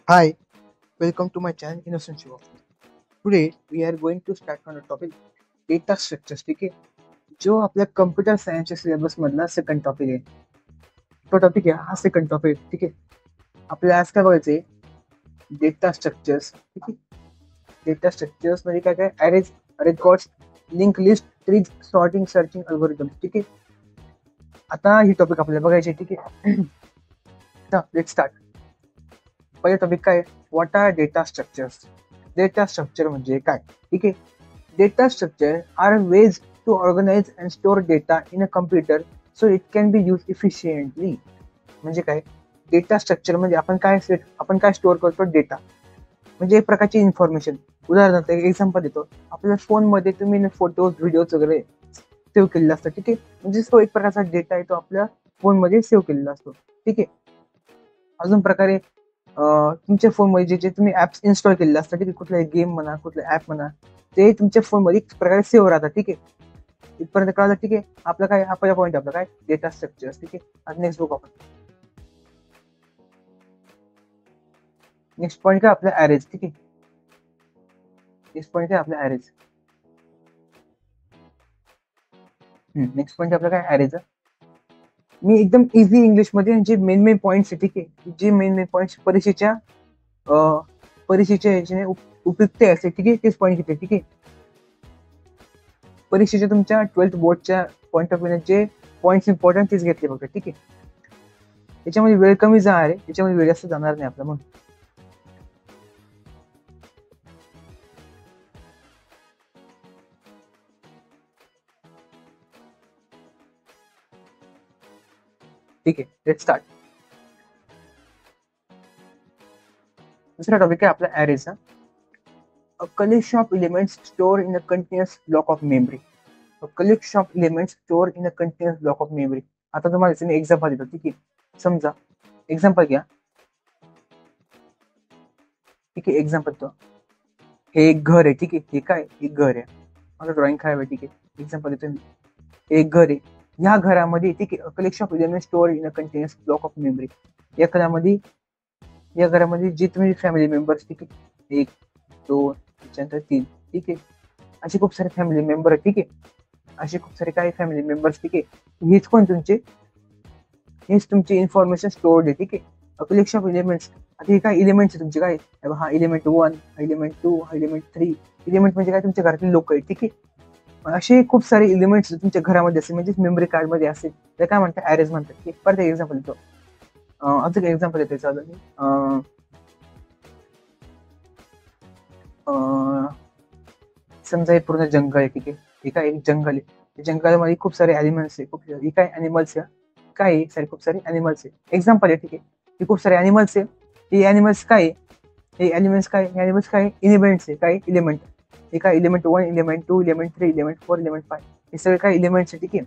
Hi, welcome to my channel Innocent Shiva. Today we are going to start on a topic data structures. ठीक आहे जो आपल्या computer सायन्सच्या syllabus मधला second topic आहे. तो टॉपिक आहे हा सेकंड टॉपिक. ठीक आहे, आपल्याला आज काय बघायचंय डेटा स्ट्रक्चर्स. ठीक आहे, डेटा स्ट्रक्चर्स म्हणजे काय काय arrays, records, link list, trees, sorting, searching, algorithm. ठीक आहे, आता ही टॉपिक आपल्याला बघायचे. ठीक आहे, लेट स्टार्ट. पहिला टॉपिक काय, what are data structures. Data structure म्हणजे काय. ठीक आहे, data structure are ways to organize and store data in a computer so it can be use efficiently. म्हणजे काय, डेटा स्ट्रक्चर म्हणजे आपण काय स्टोअर करतो डेटा, म्हणजे एक प्रकारची इन्फॉर्मेशन. उदाहरणार्थ एक एक्झाम्पल देतो, आपल्या फोनमध्ये तुम्ही फोटोज व्हिडिओज वगैरे सेव्ह केलेला असतं. ठीक आहे, म्हणजे तो एक प्रकारचा डेटा आहे, तो आपल्या फोनमध्ये सेव्ह केलेला असतो. ठीक आहे, अजून प्रकारे तुमच्या फोनमध्ये जे जे तुम्ही ऍप्स इन्स्टॉल केलेले असतात, ठीक आहे, कुठलाही गेम म्हणा, कुठलं ऍप म्हणा, ते तुमच्या फोनमध्ये एक प्रकारे सेव्ह राहतात. ठीक आहे, इथपर्यंत कळलं. ठीक आहे, आपला काय हा पहिला पॉईंट आपला काय डेटा स्ट्रक्चर. ठीक आहे, आता नेक्स्ट बुक आपण नेक्स्ट पॉईंट काय आपल्या ॲरेज. ठीक आहे, नेक्स्ट पॉईंट काय आपल्या ॲरेज. नेक्स्ट पॉईंट आपला काय ॲरेज. मी एकदम इझी इंग्लिश मध्ये जे मेन मेन पॉईंट्स आहे, ठीक आहे, जे मेन मेन पॉईंट्स परीक्षेच्या याच्याने उपयुक्त असते. ठीक आहे, तेच पॉईंट घेते. ठीक आहे, परीक्षेच्या तुमच्या 12th बोर्डच्या पॉईंट ऑफ व्ह्यू जे पॉईंट्स इम्पॉर्टंट तेच घेतले फक्त. ठीक आहे, त्याच्यामध्ये वेळ कमी जाणार आहे, त्याच्यामध्ये वेळ जास्त जाणार नाही आपला. मग ठीक आहे, लेट स्टार्ट. दुसरा टॉपिक आहे आपला ॲरेचा. A collection of elements stored in a continuous block of memory. A collection of elements stored in a continuous block of memory. आता तुम्हाला मी एक्झाम्पल देतो. ठीक आहे, समजा एक्झाम्पल घ्या. ठीक आहे, एक्झाम्पल तो हे एक घर आहे. ठीक आहे, हे काय एक घर आहे, माझं ड्रॉइंग काय आहे. ठीक आहे, एक्झाम्पल देतो मी. हे एक घर आहे, ह्या घरामध्ये ठीक आहे collection of element store in a continuous block of memory. या घरामध्ये जे तुम्ही फॅमिली मेंबर्स, ठीक आहे, एक दोन त्याच्यानंतर तीन, ठीक आहे, असे खूप सारे फॅमिली मेंबर. ठीक आहे, असे खूप सारे काही फॅमिली मेंबर्स. ठीक आहे, हेच तुमचे इन्फॉर्मेशन स्टोअर्ड आहे. ठीक आहे, कलेक्शन ऑफ एलिमेंट्स. आता हे काय एलिमेंट्स तुमचे काय, हा एलिमेंट 1, हा एलिमेंट 2, हा एलिमेंट 3. एलिमेंट म्हणजे काय तुमच्या घरातले लोक आहेत. ठीक आहे, असे खूप सारे एलिमेंट्स तुमच्या घरामध्ये असेल, म्हणजे मेमरी कार्ड मध्ये असेल, तर काय म्हणतात ॲरेज म्हणतात. परत एक एक्झाम्पल देतो. अजून एक्झाम्पल देतो चालू. समजा हे पूर्ण जंगल आहे. ठीक आहे, हे काय एक जंगल आहे, जंगलामध्ये खूप सारे ॲनिमल्स आहे, खूप हे काय ॲनिमल्स आहे, काय सारे खूप सारे ॲनिमल्स आहे. एक्झाम्पल आहे. ठीक आहे, हे खूप सारे ॲनिमल्स आहे. हे ॲनिमल्स काय एलिमेंट्स आहे. काय इलिमेंट, हे काय element 1, element 2, element 3, element 4, element 5. हे सगळे काय एलिमेंट्स आहे. ठीक आहे,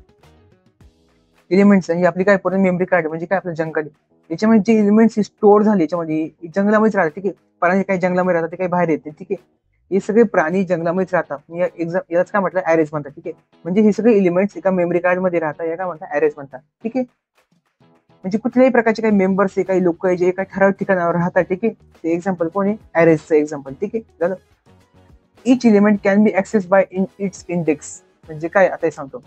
एलिमेंट्स ही आपली काय पूर्ण मेमरी कार्ड म्हणजे काय आपलं जंगल आहे. याच्यामध्ये जे एलिमेंट्स स्टोअर झाले याच्यामध्ये जंगलामध्येच राहतात. ठीक आहे, प्राणी काही जंगलामध्ये राहतात, ते काही बाहेर येते. ठीक आहे, हे सगळे प्राणी जंगलामध्येच राहतात. याच काय म्हटलं ॲरेज म्हणतात. ठीक आहे, म्हणजे हे सगळे एलिमेंट्स एका मेमरी कार्ड मध्ये राहतात, या काय म्हणतात ॲरेज म्हणतात. ठीक आहे, म्हणजे कुठल्याही प्रकारचे काही मेंबर्स आहे, काही लोक आहे जे एका ठराविक ठिकाणावर राहतात. ठीक आहे, ते एक्झाम्पल कोण आहे ॲरेजचं एक्झाम्पल. ठीक आहे, झालं. Each element can be access by its index. म्हणजे काय आता हे सांगतो,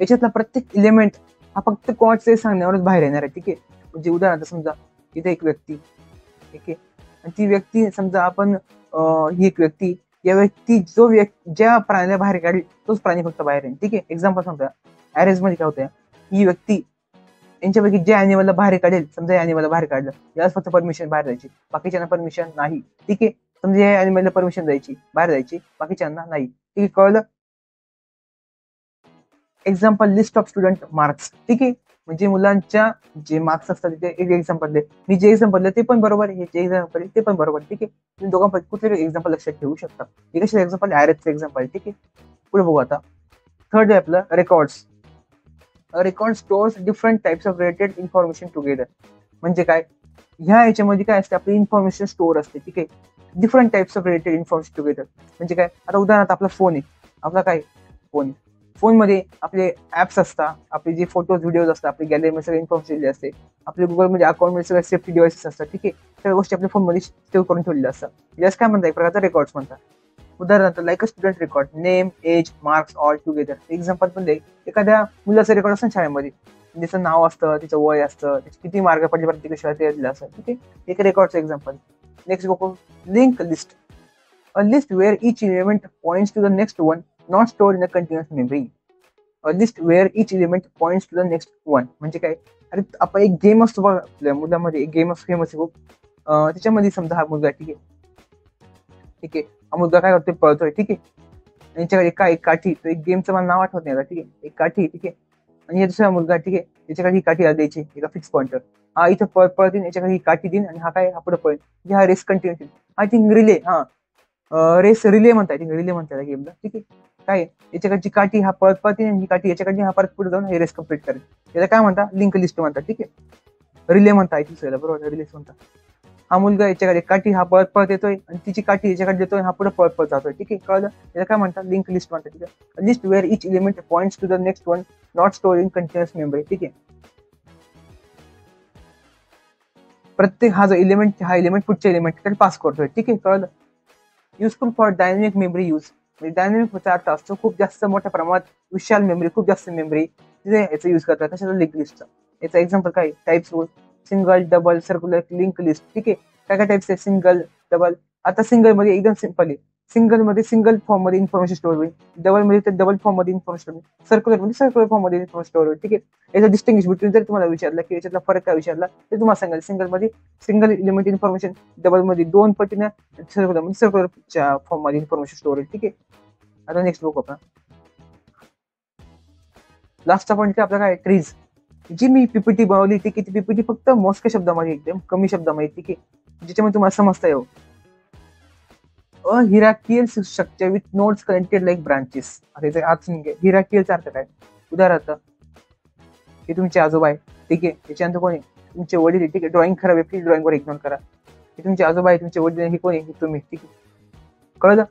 याच्यातला प्रत्येक एलिमेंट हा फक्त कोणाचे सांगण्यावरच बाहेर येणार आहे. ठीक आहे, म्हणजे उदाहरणार्थ समजा इथे एक व्यक्ती. ठीक आहे, आणि ती व्यक्ती समजा आपण ही एक व्यक्ती, या व्यक्ती ज्या प्राण्याला बाहेर काढेल तोच प्राणी फक्त बाहेर येईल. ठीक आहे, एक्झाम्पल सांगतो. ॲरेज मध्ये काय होतं, ही व्यक्ती यांच्यापैकी जे ॲनिमलला बाहेर काढेल, समजा या ॲनिमलला बाहेर काढलं, यालाच फक्त परमिशन बाहेर जायची, बाकीच्यांना परमिशन नाही. ठीक आहे, समजा या ॲनिमलला परमिशन द्यायची बाहेर जायची, बाकीच्यांना नाही. ठीक आहे, कळलं. Example list of student marks. ठीक आहे, म्हणजे मुलांच्या जे मार्क्स असतात ते एक एक्झाम्पल दे. मी जे एक्झाम्पल दिलं ते पण बरोबर आहे, जे एक्झाम्पल आहे ते पण बरोबर. ठीक आहे, तुम्ही दोघांपैकी कुठले एक्झाम्पल लक्षात ठेवू शकता. हे कसे एक्झाम्पल ॲरेजचं एक्झाम्पल. ठीक आहे, पुढे बघू आता. थर्ड आहे आपलं records. Record stores different types of related information together. म्हणजे काय, ह्या याच्यामध्ये काय असते आपली इन्फॉर्मेशन स्टोअर असते. ठीक आहे, different types of related information together. म्हणजे काय, आता उदाहरणार्थ आपला फोन आहे, आपला काय फोन, फोनमध्ये आपले ऍप्स असतात, आपले जे फोटोज व्हिडिओज असतात, आपली गॅलरीमध्ये सगळे इन्फॉर्मेशन दिली असते, आपले गुगलमध्ये अकाउंटमध्ये सगळे सेफ्टी डिव्हाइसेस असतात. ठीक आहे, सगळ्या गोष्टी आपल्या फोनमध्ये सेव्ह करून ठेवलेल्या असतात. यास काय म्हणतात, एक प्रकारचा रेकॉर्ड्स म्हणतात. उदाहरणार्थ like a student record, name, age, marks all together. Example पण दे, एखाद्या मुलाचं रेकॉर्ड असतं शाळेमध्ये, त्याचं नाव असतं, त्याचं वय असतं, त्याचे किती मार्क पडले प्रत्येक शाळेत ते दिलं असतं. ठीक आहे, एक रेकॉर्डचं एक्झाम्पल. नेक्स्ट बघू link list. A list where each element points to the next one, not stored in a continuous memory. A list where each element points to the next one. म्हणजे काय, अरे आपण एक गेम असतो बघा आपल्या मुलामध्ये, एक गेम असतो फेमस आहे खूप. त्याच्यामध्ये समजा हा मुलगा, ठीक आहे, ठीक आहे, हा मुलगा काय करतोय, पळतोय, ठीक आहे, याच्याकडे एक काठी, तो एक गेमचं मला नाव आठवत नाही आता, ठीक आहे, एक काठी, ठीक आहे, आणि हे दुसरा मुलगा, ठीक आहे, याच्याकडे ही काठी द्यायची एका फिक्स पॉइंटवर. हा इथं पळत देईन, याच्याकडे ही काठी देईन, आणि हा काय, हा पुढे पळेल, म्हणजे हा race continue. I think relay, race relay म्हणतात, रिले म्हणतात गेमला, ठीक आहे. काय याच्याकडची काठी हा पळत पळते, आणि ही काठी याच्याकडची हा परत पुढे जाऊन हे रेस कम्प्लीट करेल. याला काय म्हणतात, लिंक लिस्ट म्हणतात, ठीक आहे, रिले म्हणतात, बरोबर, रिलेस म्हणतात. हा मुलगा याच्याकडे काठी, हा पळत पळत येतोय, आणि तिची काठी याच्याकडे देतोय, हा पुढे पळत पळत जातोय, ठीक आहे, कळलं. याला काय म्हणतात, लिंक लिस्ट म्हणतात, ठीक आहे. List where each element points to the next one, not store in continuous memory, ठीक आहे. प्रत्येक हा जो एलिमेंट, हा एलिमेंट पुढच्या एलिमेंटकडे पास करतोय, ठीक आहे, कळलं. Useful for dynamic memory use. म्हणजे डायनेमिक अर्थ असतो खूप जास्त मोठ्या प्रमाणात विशाल मेमरी, खूप जास्त मेमरी तिथे याचा युज करतात. कशाचा, लिंक लिस्टचा. याचा एक्झाम्पल काय, types single, double, circular, link list, ठीक आहे. काय काय टाइप्स आहे, सिंगल, डबल. आता सिंगल मध्ये एकदम सिंपल आहे, सिंगल मध्ये सिंगल फॉर्म मध्ये इन्फॉर्मेशन स्टोअर होईल, डबल मध्ये तर डबल फॉर्म मध्ये इन्फॉर्मेशन होईल, सर्क्युलर मध्ये सर्क्युलर फॉर्म मध्ये इन्फॉर्मेशन स्टोअर होईल, ठीक आहे. याचा डिस्टिंग्विश बिटवीन जर तुम्हाला विचारलं की याच्यातला फरक काय विचारला, ते तुम्हाला सांगाल, सिंगल मध्ये सिंगल एलिमेंट इन्फॉर्मेशन, डबल मध्ये 2 पटीने, सर्क्युलर मध्ये सर्क्युलरच्या फॉर्म मध्ये इन्फॉर्मेशन स्टोअर होईल, ठीक आहे. आता नेक्स्ट बघू आपण. लास्टचा पॉईंट आपला काय, ट्रीज. जी मी पीपीटी बनवली, ठीक आहे, ती पीपीटी फक्त मोजक्या शब्दामध्ये, एकदम कमी शब्दामध्ये, ठीक आहे, ज्याच्यामध्ये तुम्हाला समजता येईल. A hierarchical structure with nodes connected like branches. आता हिराकियलचा अर्थ काय, उदाहरणार्थ हे तुमचे आजोबा आहे, ठीक आहे, त्याच्यानंतर कोणी तुमचे वडील आहे, ठीक आहे, ड्रॉइंग खराब आहे, प्लीज ड्रॉइंगवर इग्नोर करा. हे तुमचे आजोबा आहे, तुमचे वडील, हे कोणी, हे तुम्ही, ठीक आहे, कळलं.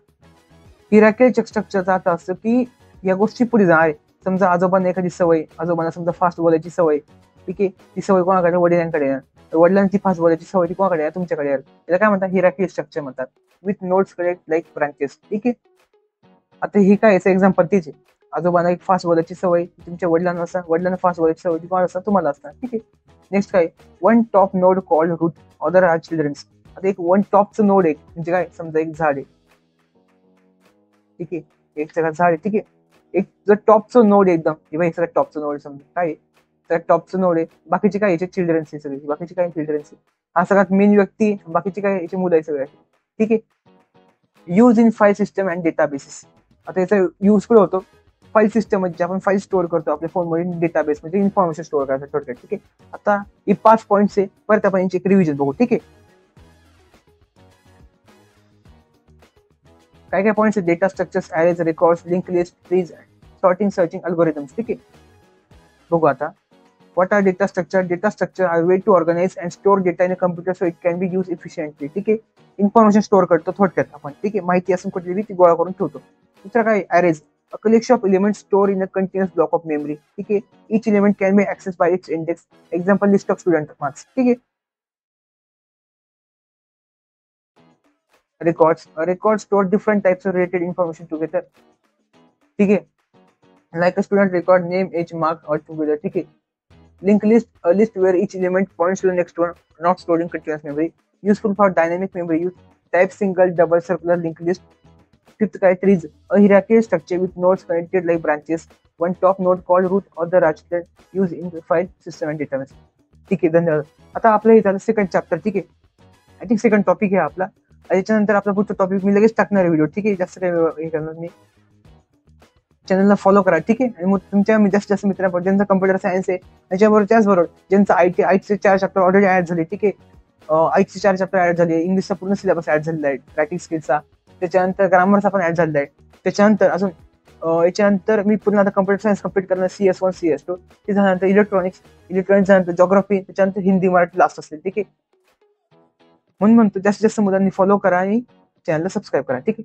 हिराकियल स्ट्रक्चरचा अर्थ असतो की या गोष्टी पुढे जाणार आहे. समजा आजोबांना एखादी सवय, आजोबांना समजा फास्ट बोलायची सवय, ठीक आहे, ती सवय कोणाकडे, वडिलांकडे येणार. वडिलांची फास्ट बोलायची सवय ती कोणाकडे येणार, तुमच्याकडे येणार. याला काय म्हणतात, हिराकियल स्ट्रक्चर म्हणतात, with notes connect like branches, ठीक आहे. आता हे काय, याचं एक्झाम्पल तेच आहे. आजोबांना एक फास्ट बोलायची सवय, तुमच्या वडिलांना असतात, वडिलांना फास्ट बोलायची सवय ती कोणाला असतात, तुम्हाला असतात, ठीक आहे. नेक्स्ट काय, one top node called root, other are childrens. आता एक वन टॉपचं नोड आहे, म्हणजे काय, समजा एक झाड आहे, ठीक आहे, एक सगळं झाड आहे, ठीक आहे, एक जर टॉपचं नोड आहे एकदम, हे सगळं टॉपचं नोड समजा काय, तर टॉपचं नोड आहे, बाकीचे काय, याचे चिल्ड्रन्स आहे सगळे, बाकीचे काय चिल्ड्रन्स आहे. हा सगळ्यात मेन व्यक्ती, बाकीचे काय याचे मुलं आहे सगळे, ठीक आहे. Use in file system and databases. आता याचा यूज कुठे होतो, फाईल सिस्टम म्हणजे आपण फाईल स्टोअर करतो आपल्या फोनमध्ये, डेटाबेस म्हणजे इन्फॉर्मेशन स्टोअर करायचं थोडक्यात, ठीक आहे. आता हे 5 पॉईंट्स आहे, परत आपण यांची एक रिव्हिजन बघू, ठीक आहे. काय काय पॉईंट्स आहेत, data structures, arrays, records, link list, trees, sorting, searching, algorithms, ठीक आहे. बघू आता. What are data structure? Data structure are a way to organize and store data in a computer so it can be used efficiently. ठीक आहे, information store करतो थोडक्यात आपण, ठीक आहे, माहिती असून कुठली ती गोळा करून ठेवतो. दुसरा काय, arrays, a collection of elements store in a continuous block of memory, ठीक आहे. Each element can be access by its index, example list of student marks, ठीक आहे. Record store different types of related information together, ठीक आहे, like a student record, name, age, marks all together, ठीक आहे. Link list, a list where each element points to the next one, not stored in continuous memory. Useful for dynamic memory use. Type single, double, circular, linked list. Fifth criteria is a hierarchical structure with nodes connected like branches. One top node called root or the branch used in the file system and database. ठीक आहे, धन्यवाद. आता आपलं हे झालं second chapter, ठीक आहे. I think second topic आहे आपला. याच्यानंतर आपला पुढचा टॉपिक मी लगेच टाकणार व्हिडिओ, ठीक आहे, जास्त काही हे करणार मी. चॅनलला फॉलो करा, ठीक आहे. आणि मग तुमच्या जास्तीत जास्त मित्रांपर्यंत ज्यांचा कम्प्युटर सायन्स आहे, त्याचबरोबर ज्यांचं आयटीचे 4 चॅप्टर ऑलरेडी ऍड झाले, ठीक आहे. आयटीचे 4 चॅप्टर ऍड झाले, इंग्लिशचा पूर्ण सिलेबस ऍड झालेला आहे, रायटिंग स्किलचा, त्याच्यानंतर ग्रामरचा पण ऍड झालेला आहे. त्याच्यानंतर अजून याच्यानंतर मी पूर्ण आता कम्प्युटर सायन्स कम्प्लीट करणार, CS1 CS2, ते झाल्यानंतर इलेक्ट्रॉनिक्स झाल्यानंतर जॉग्राफी, त्याच्यानंतर हिंदी मराठी लास्ट असतील, ठीक आहे. म्हणून म्हणतो जास्तीत जास्त मुलांनी फॉलो करा आणि चॅनलला सबस्क्राईब करा, ठीक आहे.